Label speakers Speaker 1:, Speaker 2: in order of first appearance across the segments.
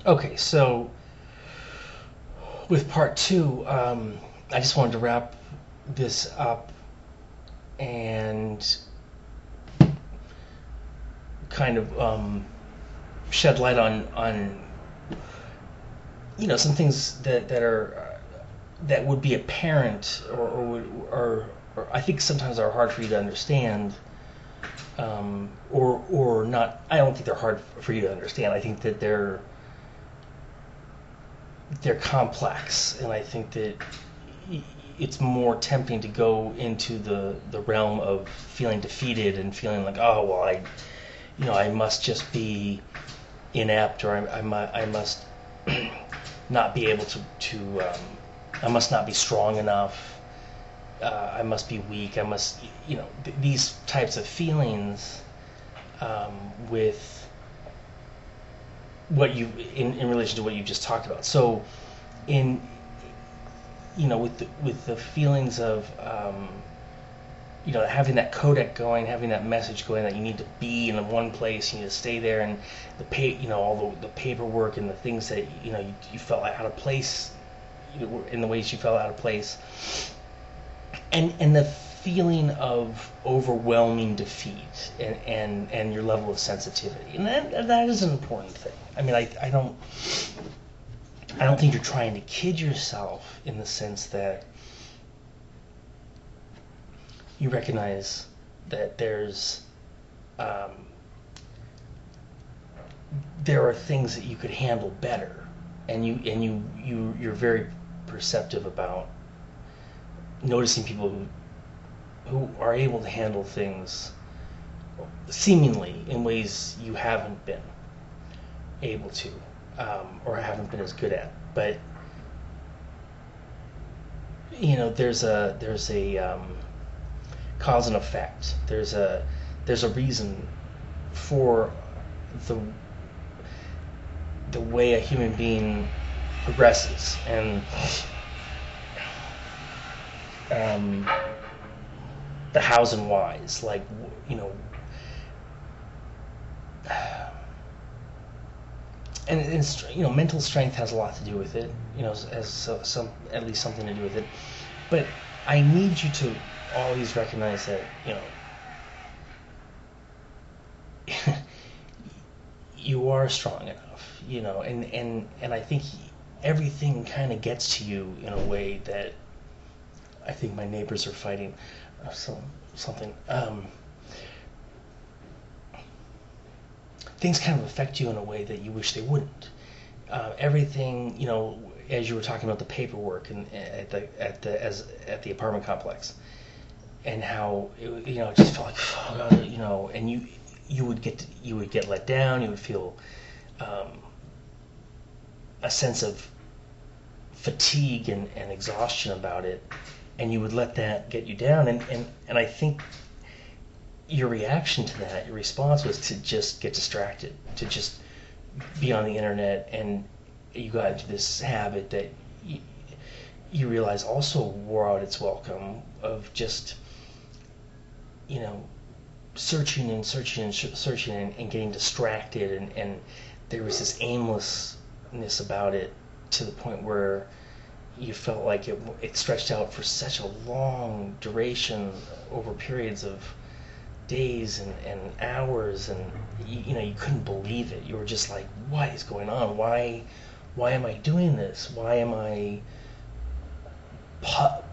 Speaker 1: Okay, so with part two, I just wanted to wrap this up and kind of shed light on some things that are that would be apparent or I think sometimes are hard for you to understand, or not. I don't think they're hard for you to understand. I think that they're complex, and I think that it's more tempting to go into the realm of feeling defeated and feeling like, oh well, I must just be inept, or I must not be able to I must not be strong enough. I must be weak. I must, these types of feelings, with what you in relation to what you just talked about. So, in with the feelings of having that codec going, having that message going that you need to be in one place, you need to stay there, and all the paperwork and the things that you felt out of place, in the ways you felt out of place, and the feeling of overwhelming defeat, and your level of sensitivity, and that is an important thing. I mean, I don't think you're trying to kid yourself in the sense that you recognize that um, there are things that you could handle better, and you're very perceptive about noticing people who are able to handle things seemingly in ways you haven't been able to, or haven't been as good at. But there's a cause and effect. There's a reason for the the way a human being progresses, and um, the hows and whys. Like, and mental strength has a lot to do with it. Has some at least something to do with it. But I need you to always recognize that you are strong enough. And I think everything kind of gets to you in a way that I think my neighbors are fighting, something. Things kind of affect you in a way that you wish they wouldn't. Everything, as you were talking about the paperwork and at the apartment complex, and how it just felt like, oh God, and you would get let down. You would feel um, a sense of fatigue and exhaustion about it, and you would let that get you down. And I think your reaction to that, your response was to just get distracted, to just be on the internet, and you got into this habit that you realize also wore out its welcome, of just you know searching and searching and searching, and getting distracted, and there was this aimlessness about it, to the point where you felt like it stretched out for such a long duration, over periods of days and hours, and you couldn't believe it. You were just like, what is going on? Why am I doing this? Why am I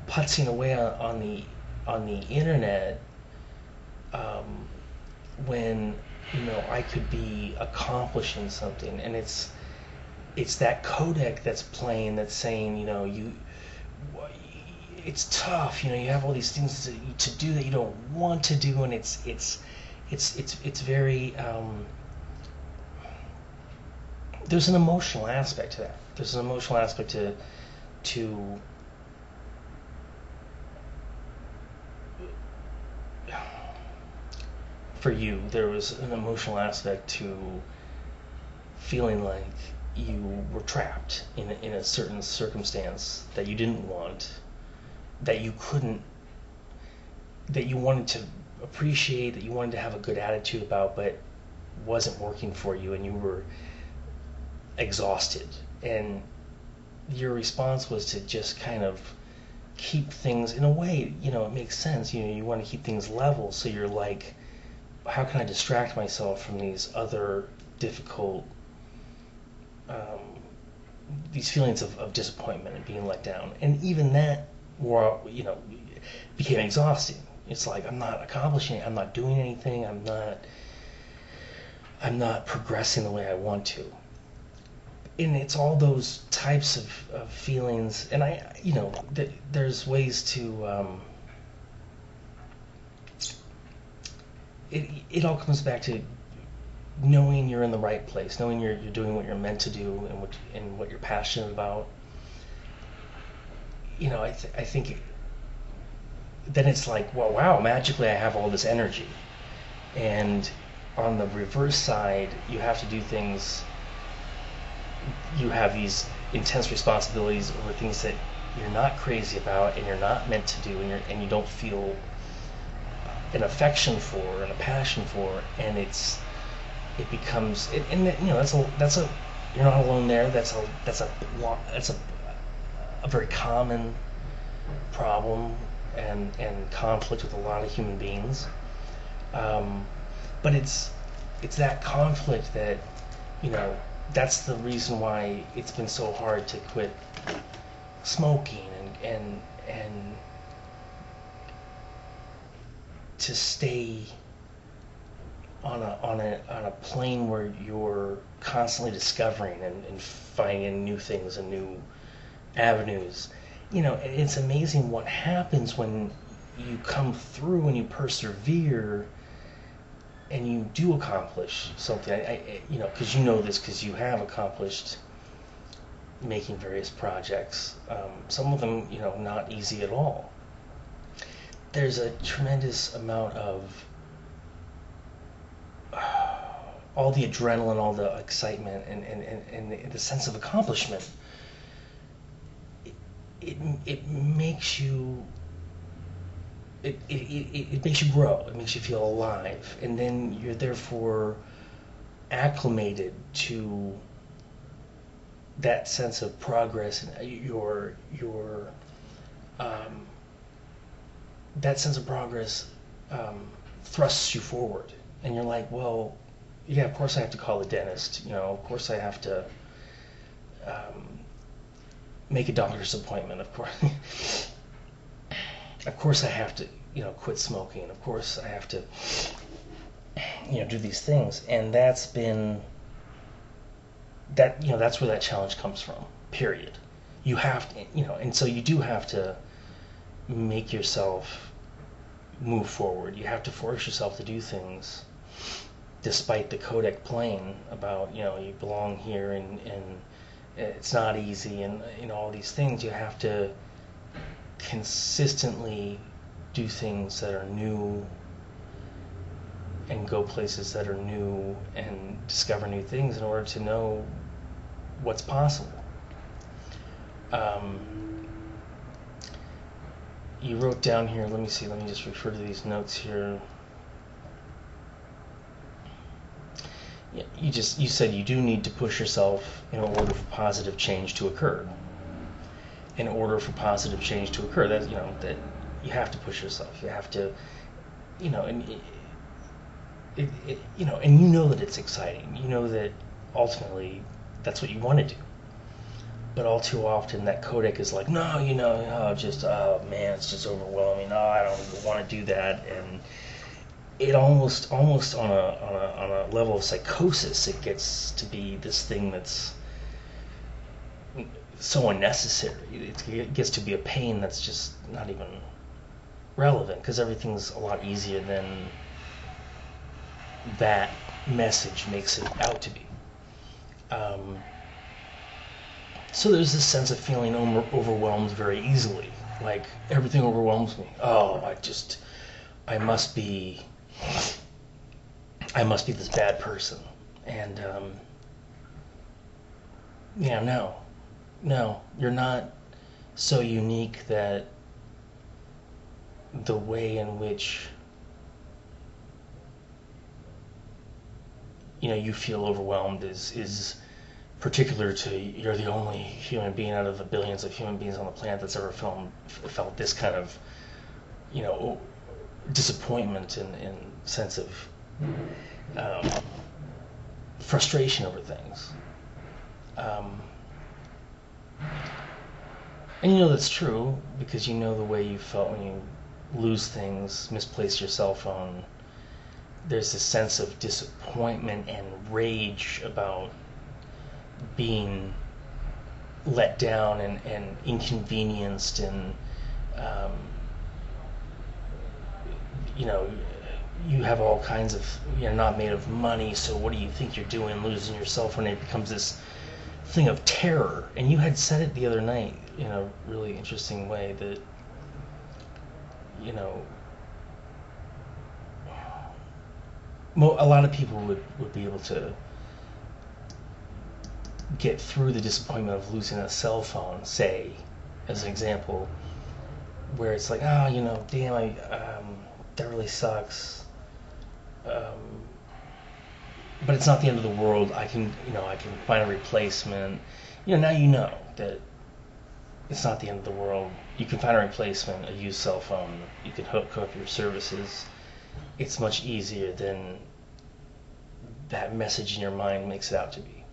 Speaker 1: putzing away on the internet, um, when I could be accomplishing something? And it's that codec that's playing, that's saying, it's tough. You have all these things to do that you don't want to do, and it's very, there's an emotional aspect to that. There's an emotional aspect to for you. There was an emotional aspect to feeling like you were trapped in a certain circumstance that you didn't want, that you couldn't, that you wanted to appreciate, that you wanted to have a good attitude about, but wasn't working for you, and you were exhausted, and your response was to just kind of keep things, in a way, it makes sense. You want to keep things level, so you're like, how can I distract myself from these other difficult, these feelings of disappointment and being let down? And even that, became exhausting. It's like, I'm not accomplishing it, I'm not doing anything, I'm not progressing the way I want to. And it's all those types of feelings, and there's ways to, it all comes back to knowing you're in the right place, knowing you're doing what you're meant to do, and what you're passionate about. I think then it's like, well, wow, magically I have all this energy. And on the reverse side, you have to do things, you have these intense responsibilities over things that you're not crazy about and you're not meant to do, and you don't feel an affection for and a passion for, and it becomes, and that's a you're not alone there. That's a very common problem and conflict with a lot of human beings. But it's that conflict that, that's the reason why it's been so hard to quit smoking and to stay on a plane where you're constantly discovering and finding new things and new avenues. It's amazing what happens when you come through and you persevere and you do accomplish something. Because this, because you have accomplished making various projects. Some of them, not easy at all. There's a tremendous amount of all the adrenaline, all the excitement, and the sense of accomplishment. It makes you it makes you grow. It makes you feel alive, and then you're therefore acclimated to that sense of progress, and that sense of progress thrusts you forward, and you're like, well, yeah, of course I have to call the dentist. Of course I have to make a doctor's appointment. Of course I have to, quit smoking. Of course I have to, do these things. And that's been, that's where that challenge comes from, period. You have to, and so you do have to make yourself move forward. You have to force yourself to do things despite the codec playing about, you belong here and it's not easy and, all these things. You have to consistently do things that are new and go places that are new and discover new things in order to know what's possible. You wrote down here, let me just refer to these notes here. You said you do need to push yourself in order for positive change to occur. In order for positive change to occur, that that you have to push yourself. You have to, and that it's exciting. That ultimately that's what you want to do. But all too often that codec is like, no, oh man, it's just overwhelming. No, I don't want to do that, and it almost on a level of psychosis, it gets to be this thing that's so unnecessary. It gets to be a pain that's just not even relevant, because everything's a lot easier than that message makes it out to be. So there's this sense of feeling overwhelmed very easily, like everything overwhelms me. Oh, I must be this bad person. And no, you're not so unique that the way in which you feel overwhelmed is particular to you're the only human being out of the billions of human beings on the planet that's ever felt this kind of, you know, disappointment and sense of um, frustration over things. Um, and you know that's true because you know the way you felt when you lose things, misplace your cell phone. There's this sense of disappointment and rage about being let down and inconvenienced and um, you know, you have all kinds of, you're not made of money, so what do you think you're doing losing your cell phone? It becomes this thing of terror. And you had said it the other night in a really interesting way that, you know, a lot of people would be able to get through the disappointment of losing a cell phone, say, as an example, where it's like, oh, you know, damn, that really sucks. But it's not the end of the world. I can find a replacement. You know, now you know that it's not the end of the world. You can find a replacement, a used cell phone. You can hook up your services. It's much easier than that message in your mind makes it out to be.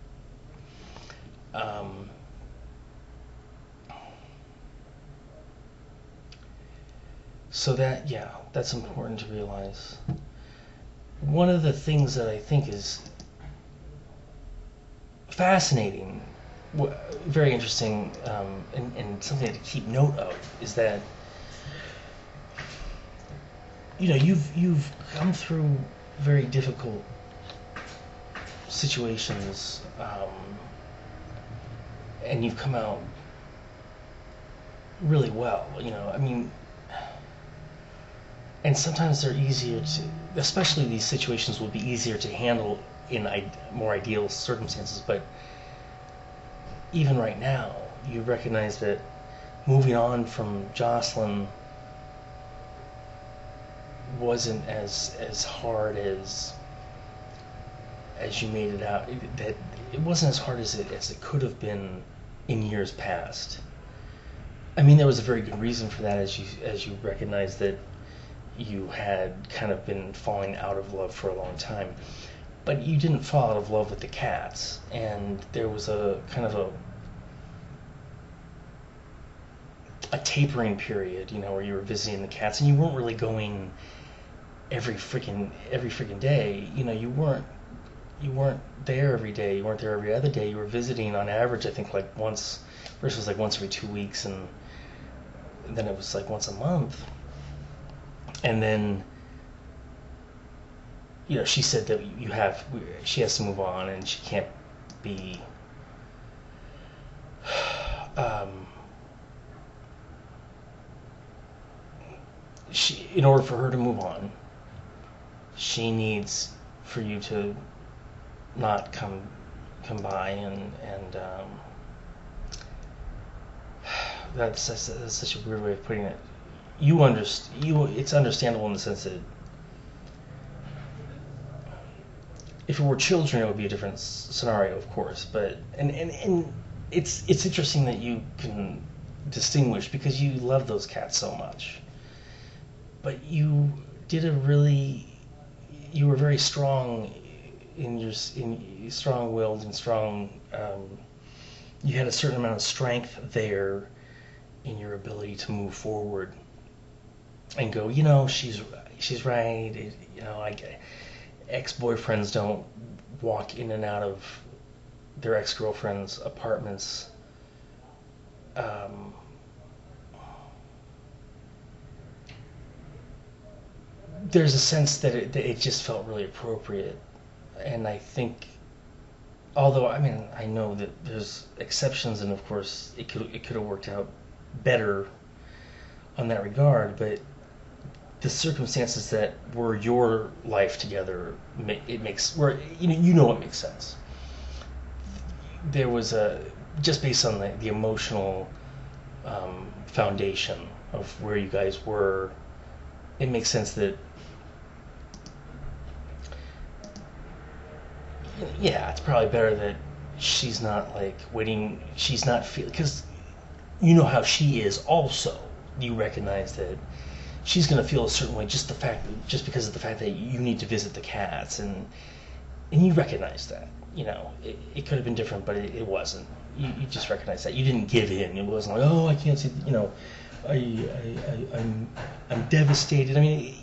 Speaker 1: So that's important to realize. One of the things that I think is fascinating, very interesting, and something to keep note of is that, you know, you've come through very difficult situations, and you've come out really well. You know, I mean, and sometimes they're easier to, especially these situations will be easier to handle in more ideal circumstances, but even right now, you recognize that moving on from Jocelyn wasn't as hard as you made it out. That it wasn't as hard as it could have been in years past. I mean, there was a very good reason for that, as you recognize that you had kind of been falling out of love for a long time, but you didn't fall out of love with the cats, and there was a kind of a tapering period, you know, where you were visiting the cats, and you weren't really going every freaking day. You know, you weren't there every day. You weren't there every other day. You were visiting on average, I think, like once. First it was like once every 2 weeks, and then it was like once a month. And then, you know, she said that she has to move on, and she can't be, in order for her to move on, she needs for you to not come by, and that's such a weird way of putting it. It's understandable in the sense that if it were children, it would be a different scenario, of course. But and it's interesting that you can distinguish because you love those cats so much. But you were very strong in strong-willed and strong. You had a certain amount of strength there in your ability to move forward and go, you know, she's right. You know, like ex-boyfriends don't walk in and out of their ex-girlfriends' apartments. There's a sense that it just felt really appropriate, and I think, although I mean I know that there's exceptions, and of course it could have worked out better on that regard, but the circumstances that were your life together, it makes where you know it makes sense. There was just based on the emotional foundation of where you guys were, it makes sense that it's probably better that she's not like waiting. She's not feel because you know how she is. Also, you recognize that she's going to feel a certain way just because of the fact that you need to visit the cats, and you recognize that. It could have been different, but it wasn't. You just recognize that. You didn't give in. It wasn't like, oh, I can't see. I'm devastated. I mean,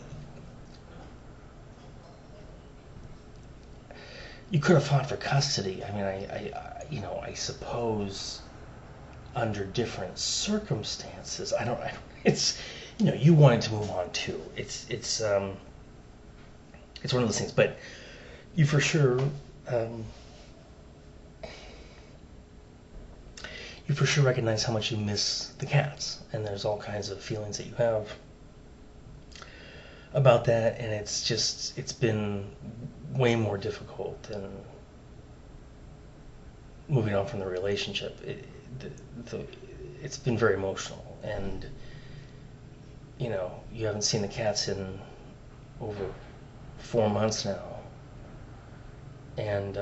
Speaker 1: you could have fought for custody. I mean, I suppose under different circumstances. I don't. It's, you wanted to move on too. It's one of those things. But you for sure. You for sure recognize how much you miss the cats, and there's all kinds of feelings that you have about that, and it's been way more difficult than moving on from the relationship. It's been very emotional, and you haven't seen the cats in over 4 months now, and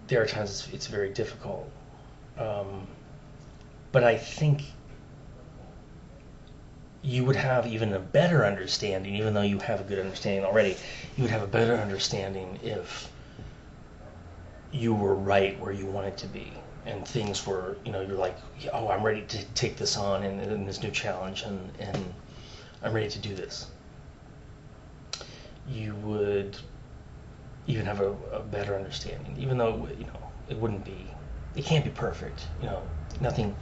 Speaker 1: there are times it's very difficult, but I think you would have even a better understanding, even though you have a good understanding already, you would have a better understanding if you were right where you wanted to be, and things were, you're like, oh, I'm ready to take this on in this new challenge, and I'm ready to do this. You would even have a better understanding, even though it can't be perfect. Nothing.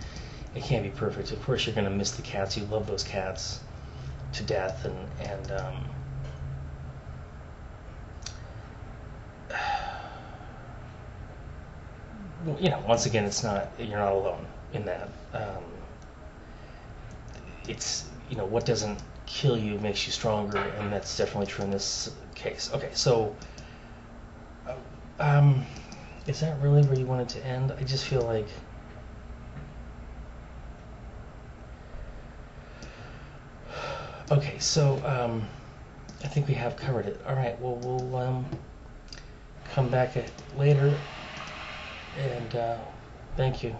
Speaker 1: It can't be perfect. Of course, you're going to miss the cats. You love those cats to death, and once again, you're not alone in that. It's what doesn't kill you makes you stronger, and that's definitely true in this case. Okay, so. Is that really where you want it to end? I just feel like... Okay, so I think we have covered it. All right, well, we'll come back later, and thank you.